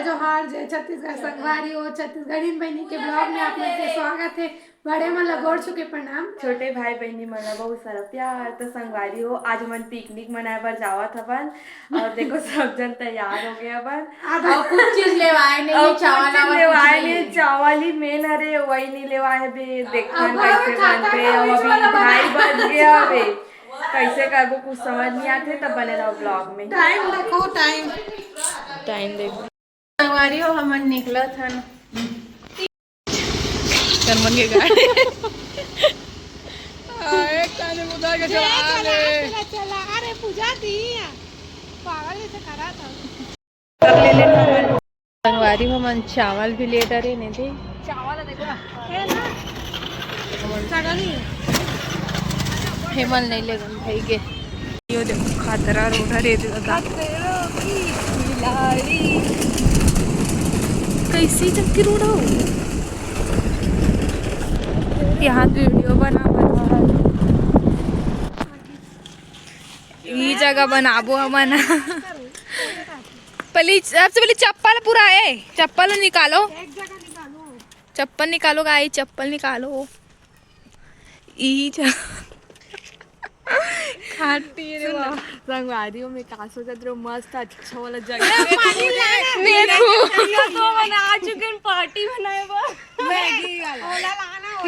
जोहार जय छत्तीसगढ़ संगवारी हो छत्तीसगढ़ी बहनी के ब्लॉग में आप लोग के स्वागत है। बड़े मन लगोड़ चुके प्रणाम, छोटे भाई बहनी मन बहुत सारा प्यार। तो संगवारी हो आज मन पिकनिक मनाए बर जावत हवन और देखो सब जन तैयार हो गए हवन और कुछ चीज लेवाए नहीं, चावल ही मेन हरे वही नहीं लेवाए है बे। देखन कैसे बनते अभी ढाई बज गए हवे कैसे करबो कुछ समझ नहीं आते। तब बने रहो ब्लॉग में। टाइम देखो, टाइम देखो। संगवारी हो हमन निकलत हन कर्मन के गाड़ी एक ताने मुदा के चला अरे पूजा दी पागल से करा था कर ले लेना। संगवारी हो मन चावल भी ले डरे ने दे चावल देखो है ना चगनी हेमल नहीं ले गन भाई के यो देखो खतरा रोड रे दादा कैसी चक्की रोड हो। यहाँ वीडियो बना ये जगह बनाबो हमन पहले सबसे पहले चप्पल पूरा है, चप्पल निकालो, चप्पल निकालो गाई, चप्पल निकालो। खाती रे संगवारियों में का सोचत रहो मस्त अच्छा वाला जगह देखो तो बना चुके पार्टी बनाए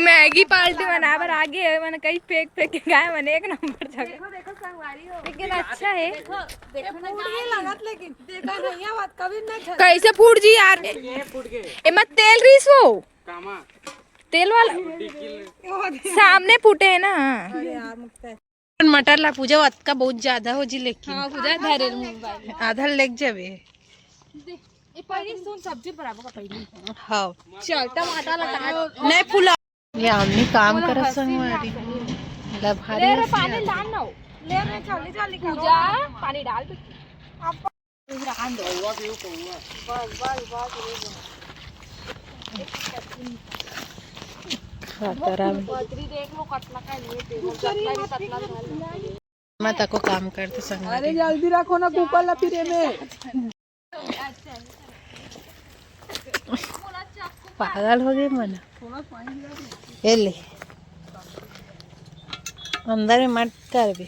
मैगी पार्टी बनाए बर आगे है मैंने कई फेंक फेंक के गाय मैंने एक नंबर जगह देखो संगवारी हो लेकिन अच्छा है। देखो ना लागत लेकिन देखा नहीं है बात कभी ना कैसे फूट जी यार ए मत तेल रीस वो तेल वाला सामने फूटे है ना मटर ला पूजा अतका बहुत ज्यादा हो जी लेकिन हां पूजा धरे मोबाइल आधा लेग जावे ए पहले सुन सब्जी बनाबो का पहले हां चल टमाटर लटा नहीं फुला ये हमनी काम कर संगवारी ला भारी ले रे पानी डाल ना ले रे जल्दी जल्दी पूजा पानी डाल दे अब रान दो खतरा देख लो कटला का लिए माता को काम करते संग। अरे जल्दी रखो ना कुकर ला फिर में पागल हो गए मन ये ले अंदर मत कर भी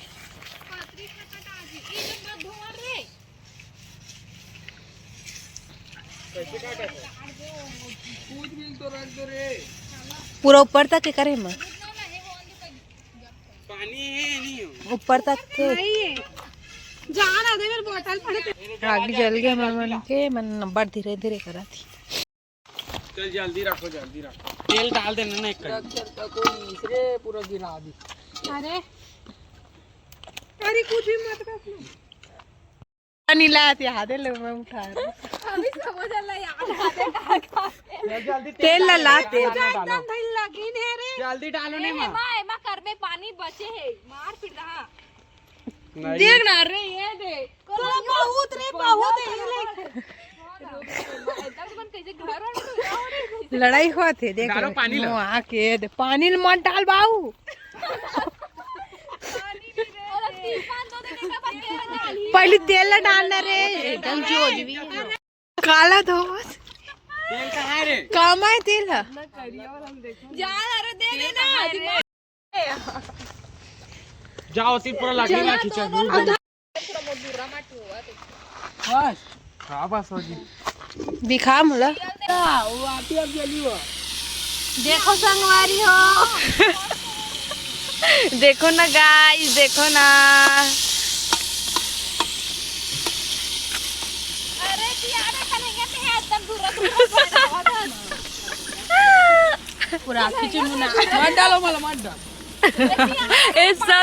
पूरा ऊपर तक के करे मैं पानी है नहीं ऊपर तक के जान आ दे मेरे बोतल पड़े आग जल गया मन के मन नंबर धीरे धीरे करा थी। चल जल्दी रखो तेल डाल देना ना एक तीसरे पूरा गिरा दी। अरे कुछ भी मत कर पानी लाते हाथ ले मैं उठा अभी समझ आला यार जल्दी तेल ला तेल एकदम धइल लगी है रे जल्दी डालो नहीं मां मां कर में पानी बचे है मार फिर रहा नहीं देख ना रे ये देख तो बहुत है कैसे घर लड़ाई हुआ थे देख डालो पानी लो आके दे पानी मत डाल बाऊ पहले तेल डालना रे एकदम जोज भी काला धोस तेल कहाँ है रे काम है तेल जान अरे दे देना जाओ सिर्फ पूरा लगेगा किचन बस हां बस हो जी दिखा मुला वो आती अब जल्दी वो देखो संगवारी हो देखो ना गाइस देखो ना अरे यार कन्हैया पे है एकदम दूर पूरा किचन में मत डालो मला मत डाल ऐसा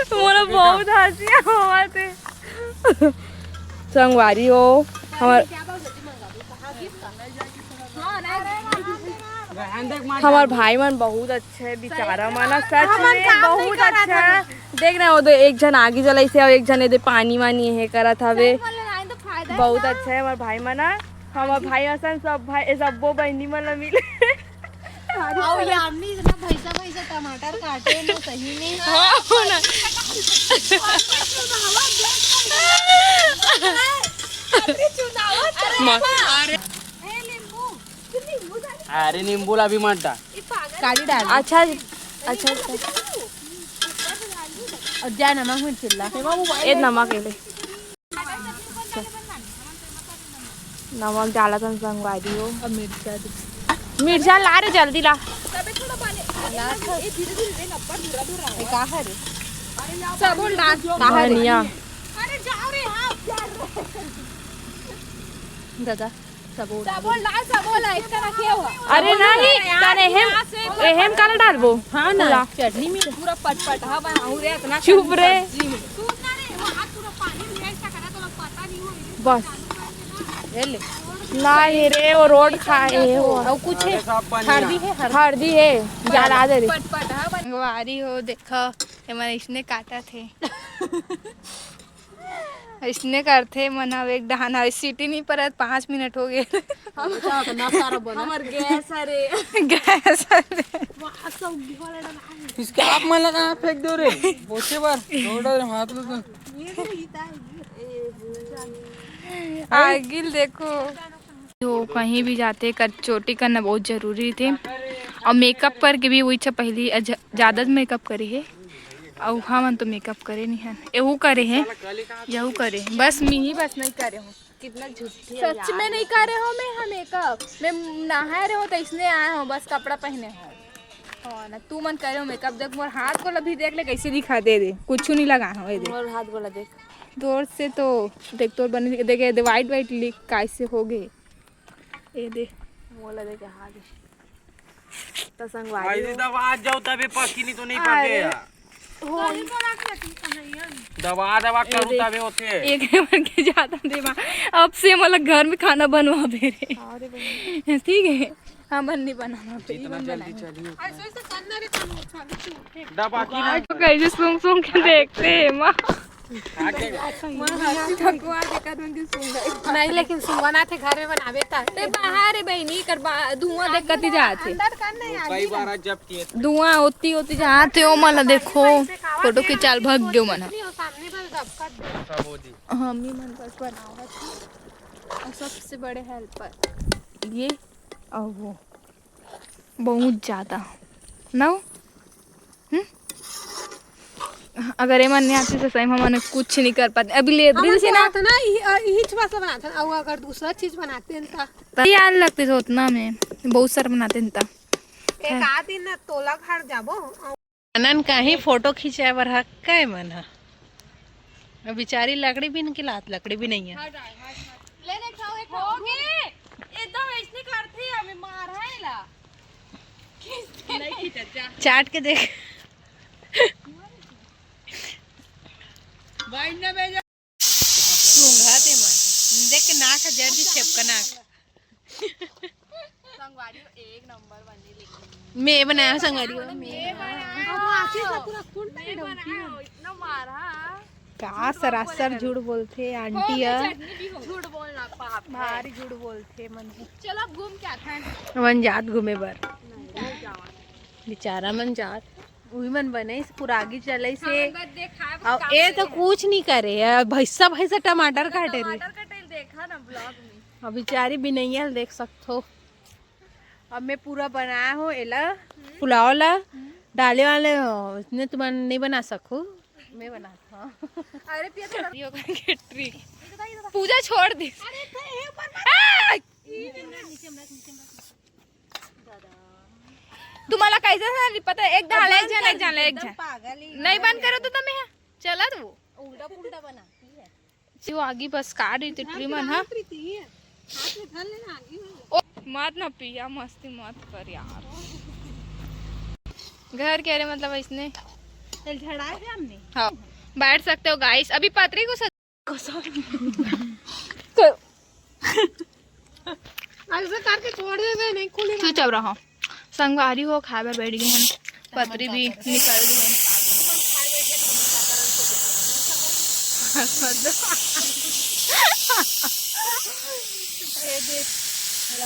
तो मोला बहुत हंसी आते संगवारी हो हमार भाई मन बहुत अच्छे है बेचारा मन सच में बहुत अच्छा है। देख ना वो एक जन आगे जला से और एक जन इधर पानी वानी है करत हवे बहुत अच्छा है हमार भाई मन। हमार भाई असन सब भाई सबो बहनी मन मिले आओ ये आदमी इतना भैसा टमाटर काटे ना सही में हाँ ना अरे नींबूला भी मत डाल। काली डाल। अच्छा अच्छा और जा नमक मिर्च चिल्ला ये नमक ले नमक डाला था संगवारी हो और मिर्चा मिर्चा ला रे जल्दी ला का है रे सब डाल धनिया दादा सबोल इसका रखिए हुआ। अरे नहीं तने एहम काला डालबो हाँ ना चटनी में पूरा पटपटा बनाऊ रे इतना चुप रे बस ले नहीं रे वो रोड खाए हो और कुछ है हल्दी है हल्दी है ज्यादा दे रे पटपटा संगवारी हो देखो हमारे इसने काटा थे इसने करते मना एक डहाना सीटी नहीं पर 5 मिनट हो गए हमार गैस अरे गैस इसके आप मन लगा फेंक दो रे बोचे बार दौड़ हाथ में आगिल देखो तो कहीं भी जाते कर चोटी करना बहुत जरूरी थे और मेकअप करके भी वही पहली ज़्यादा मेकअप करे है और वहाँ मन तो मेकअप करे नहीं है यहू करे हैं यहू करे हैं। बस मैं ही बस नहीं करे हूँ कितना झूठी सच में नहीं करे हो मैं मेकअप मैं नहाए रहे हो तो इसने आए हो बस कपड़ा पहने हो हाँ ना तू मन करे हो मेकअप देख मोर हाथ को अभी देख ले कैसे दिखा दे कुछ नहीं लगा हो और हाथ गोला देख दूर से तो देख तो बने देखे वाइट वाइट लिख कैसे हो गए ये दे बोला देख हाथ तो संगवारी ऐसे दबा जाओ तबे पकी नहीं तो नहीं पकेगा दबा करूँ तबे होते एक नंबर के ज्यादा देवा अब से मतलब घर में खाना बनवा दे रहे ठीक है हाँ बन नहीं बनाना इतना जल्दी चलिए दबा की ना कैसे सुन सुन के देखते हैं माँ नहीं लेकिन सुनवाना थे घर में बनावे था ते बाहर है बहनी कर धुआं देख कती जाते कई बार जब किए धुआं होती होती जाते हो मला देखो फोटो खिंचाल भाग गयो मना हम ही मन बस बनावा और सबसे बड़े हेल्पर ये और वो बहुत ज्यादा ना अगर मन नहीं आती तो सही हम कुछ नहीं कर पाते अभी ले से ना ना हिच भाषा बनाते हैं और अगर दूसरा चीज बनाते हैं तो याद लगते थे उतना में बहुत सारा बनाते हैं एक आदि ना तोला घर जाबो अनन कहीं फोटो खिंचाए बर हक काय मन है बेचारी लकड़ी भी नहीं लात लकड़ी भी नहीं है लेने खाओ एक होगे एकदम ऐसे करती है हमें मार है ला नहीं खिंचा चाट के देख सुंघाते मन देख के नाक जल्दी छेपका नाक संगवारी एक नंबर बनी लेकिन मैं बनाया संगवारी इतना मारा का सरासर झूठ बोलते आंटी झूठ बोलना पाप भारी झूठ बोलते मन चलो अब घूम के आते हैं मन जात घूमे बर बेचारा मन जात वही मन बने पुरागी चले से और ये तो कुछ नहीं करे भैसा भैसा टमाटर काटे रही देखा ना ब्लॉग में अब बेचारी बिनैया देख सकते अब मैं पूरा बनाया हूँ एला पुलाव ला डाले वाले इतने तुम नहीं बना सको मैं बनाता हूँ अरे पिया ट्रिक पूजा छोड़ दी तुम्हाला कैसे पता एक डाला एक जन एक डाला एक जन नहीं बंद करो तो तुम्हें चला वो उल्टा पुल्टा बनाती है जो आगे बस काट रही थी ट्रिमन हाँ मत ना पिया मस्ती मत कर यार घर कह रहे मतलब इसने झड़ाए थे हमने हाँ बैठ सकते हो गाइस अभी पत्री को ऐसे करके छोड़ दे नहीं खुली तू चल रहा संगवारी हो खावे बैठ गए हैं पत्री भी निकल गई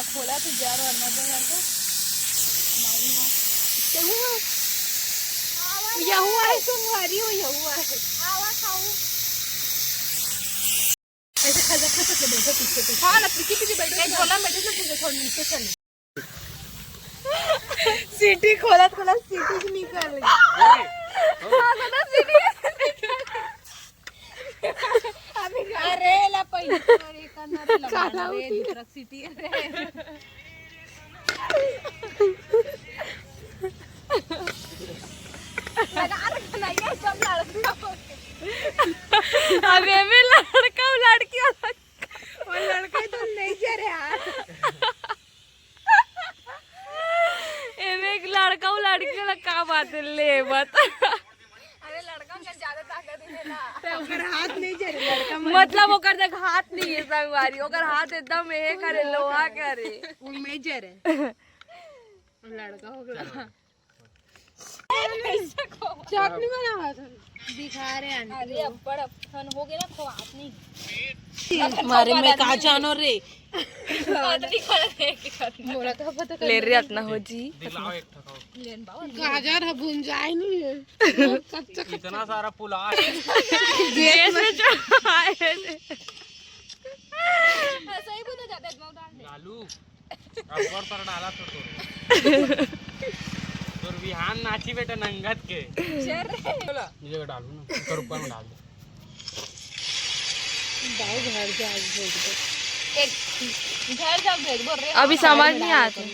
खोला तो जा रहा यहुआ है संगवारी हो यहुआ है हाँ ना पीछे पीछे बैठ एक गोला बैठे ना पूछे थोड़ा नीचे चले सीटी खोला सीटी से निकल गई अरे ला पहिले अरे करणार लगा रे दूसरा सिटी रे अबे में लड़का और लड़की अलग और लड़का तो नहीं जा रहे यार एमे एक लड़का और लड़की अलग का बात है ले बता अरे लड़का का ज्यादा ताकत है ना तो ओकर हाथ नहीं जा रहे लड़का मतलब ओकर देख हाथ नहीं है संगवारी ओकर हाथ एकदम ए करे लोहा करे उनमें जा रहे लड़का हो गया चटनी बना दिखा रहे हैं अरे अब्बड़ अपन हो गया ना खवात नहीं मारे में का जानो रे मोरा तो पता ले रे अपना हो जी गाजर भुन जाए नहीं है इतना सारा पुलाव गैस में चढ़ाए सही बता जाता है डाल दे डालू अब पर डाला तो तोर बिहान नाची बेटा नंगत के मुझे डालू ना ऊपर ऊपर में डाल दे घर जा भेज दे एक घर जा भेज बोल रहे अभी समझ नहीं आते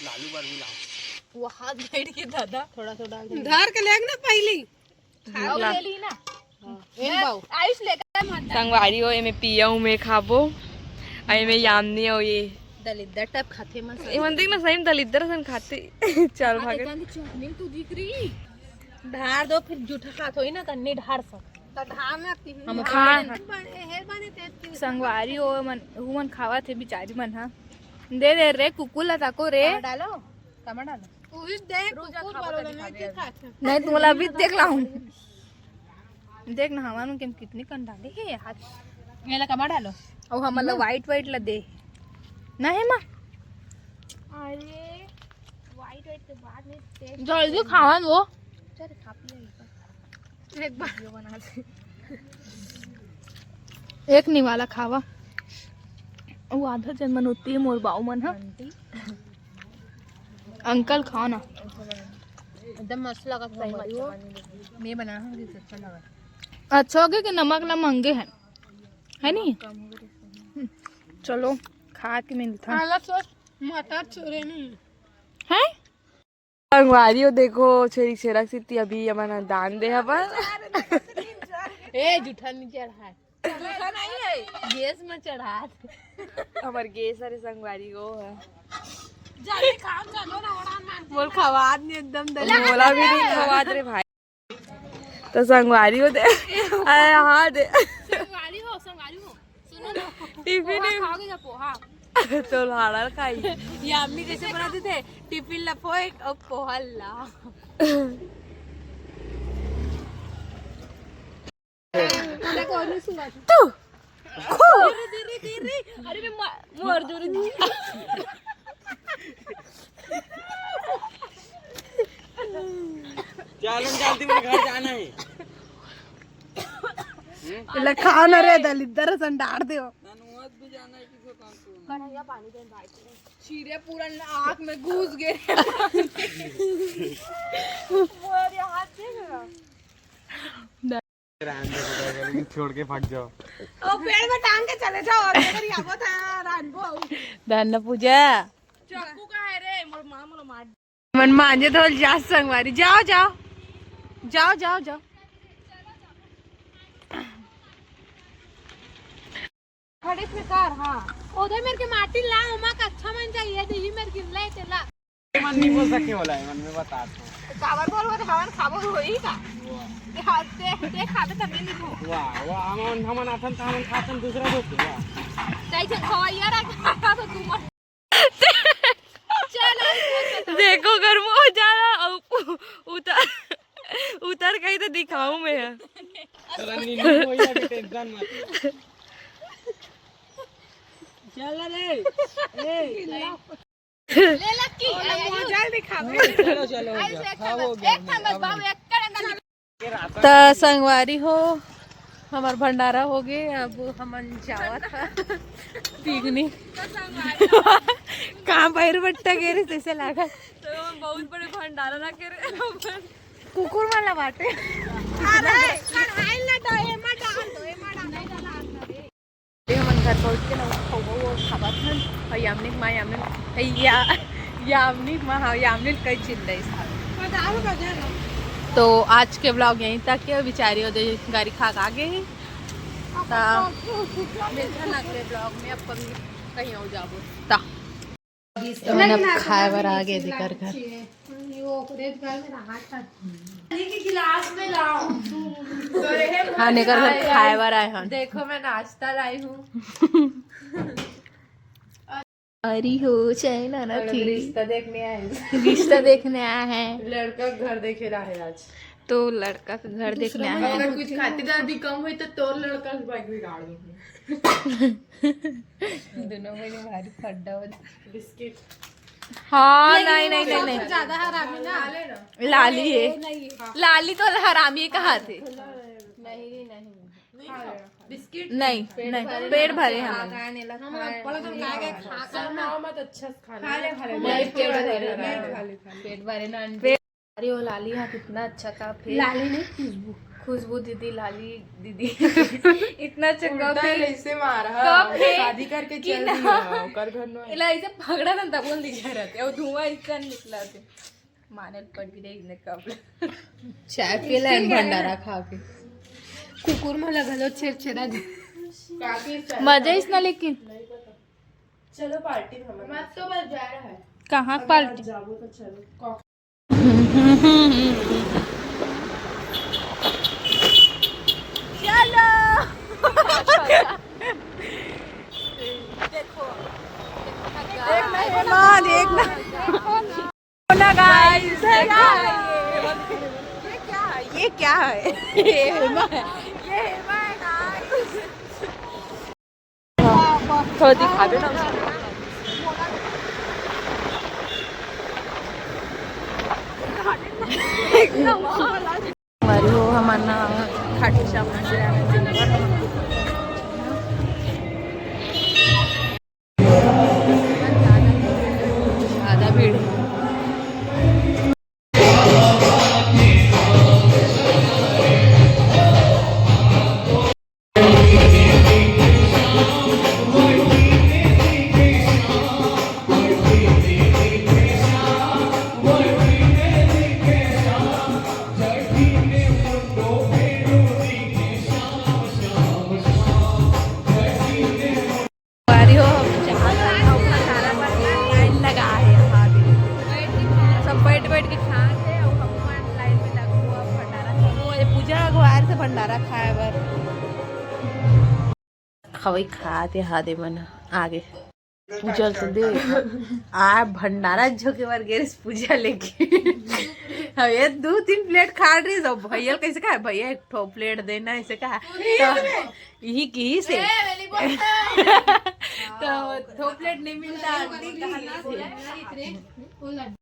लालू बार भी लाओ वो हाथ बैठ के दादा थोड़ा सा डाल दे धार के लेग ना पहली ले ली ना एक बाऊ आयुष लेकर मत संगवारी हो एमे पिया हूं मैं खाबो आई में यामनी हो ये दलिद्दर टाइप खाते मन ये मन देख ना सही में दलिद्दर सन खाते चल भागे चटनी तू दिख रही ढार दो फिर जूठा हाथ होई ना तन्नी ढार सब त ढार में आती हम खा हेर बने तेज संगवारी हो मन खावा थे बिचारी मन हा दे दे रे कुकुला ताको रे डालो टमाटर डालो उस दे कुकुर वालों ने नहीं खाते नहीं तुम्हारा अभी देख ला हूं देख ना हमारे में कितनी कन डाले है हाथ ये ला टमाटर डालो और हम मतलब वाइट ला दे ना है मां अरे वाइट के बाद में टेस्ट जल्दी खावा वो चल खा पी एक बार बना दे एक नहीं वाला खावा वो आधा जन मन होती है मोर बाऊ मन हा अंकल खाओ ना एकदम मस्त लगा सही मैं बना हूं अच्छा लगा अच्छा हो गया कि नमक ला महंगे हैं है नहीं चलो खा के मिलता आला सोच मटर छोरे नहीं है संगवारी हो देखो छेरी छेरा सीती अभी हमारा दान दे हवन ए जूठा नहीं चढ़ा जूठा नहीं है गैस में चढ़ा हमार गैस अरे संगवारी को है जल्दी खाओ चलो ना उड़ान बोल खवाद नहीं एकदम बोला भी नहीं खवाद रे भाई तो संगवारी हो दे अरे हाँ दे संगवारी हो सुनो ना टिफिन खाओगे जब पोहा तो लाड़ा खाई ये अम्मी जैसे बनाते थे टिफिन लपो एक और पोहा ला तू अरे मैं मर जो रही चलो जल्दी मेरे घर जाना है खाना रे दलिद्दर सन डाल दो भी जाना है किसी काम को कढ़ाइया पानी दे भाई चीरे पूरा आँख में घुस गए छोड़ के फट जाओ और पेड़ में टांग के चले जाओ अगर याबो था रानबो धन्य पूजा चाकू का है रे मोर मां मोर मार मन मांजे तो जा संगवारी जाओ जाओ जाओ जाओ जाओ खड़े प्रकार हां उधर मेरे के माटी ला उमा का अच्छा मन चाहिए दे मेरे गिन ले तेला मन नहीं बोल सके होला है मन में बता दो कावर बोल वो खावन खाबो होई का दे खाते तब नहीं हो वाह वाह हमन आथन हमन खातन दूसरा दोस्त वाह चाहे तो खवाइया रखा तो तुम चल देखो गर्म हो जा रहा उतर उतर कहीं तो दिखाऊं मैं रन्नी नहीं कोई अभी टेंशन मत चल रे ए ले लकी जल्दी खा चलो चलो एक था बस बाबू एक कर तो संगवारी हो हमार भंडारा हो गए, अब हम जावत पिकनिक कहाँ पैर बट्टा गिरे जैसे लगा बहुत बड़े भंडारा ना करे कुकुर वाला बाटे। हम घर पहुँच के ना वो खावा था यामनिक माँ यामनिक कई चिल्ला तो आज के ब्लॉग यहीं तक है। बेचारी गाड़ी खा आ गई अगले ब्लॉग में। अब कहीं और जाबो खाए बर आ गए दिकर घर खाने का घर खाए बर आए हम। देखो मैं नाश्ता लाई हूँ। अरे हो चाहे ना थी रिश्ता देखने आए, रिश्ता देखने आया है लड़का घर देखे रहा है आज। तो लड़का का घर देखने आया है। अगर कुछ खातिरदार भी कम हुई तो तोर लड़का बाइक बिगाड़ दूंगी। दोनों में भारी फड्डा हो बिस्किट हाँ नहीं नहीं नहीं नहीं ज्यादा हरामी ना लाली है लाली तो हरामी कहा थे बिस्किट नहीं नहीं पेट भरे हम मत अच्छा खाना पेट भरे ना अरे वो लाली हाँ कितना अच्छा का फिर लाली नहीं खुशबू दीदी लाली दीदी इतना अच्छा कप ऐसे मारा शादी करके चल रही है कर घर में इला ऐसे पकड़ा था तब बोल दिखा रहते और धुआं इसका निकला थे माने पड़ गई इन्हें कब चाय पी ले भंडारा खा के कुकुर में लगा लो छेड़ा मजा इस ना लेकिन चलो पार्टी मत तो बस जा रहा है कहाँ पार्टी जाओ तो चलो ये क्या है थोड़ा दिखा दो ना हमारी हो हमारा खाटू श्याम मंदिर ज़्यादा भीड़ है। भंडारा खाए बर खवई खाते हादे मन आगे पूजा तो दे आ भंडारा झोके बार गए पूजा लेके ये 2-3 प्लेट खा रही सब भैया कैसे कहा भैया एक ठो प्लेट देना ऐसे कहा तो यही की से तो 2 प्लेट नहीं मिलता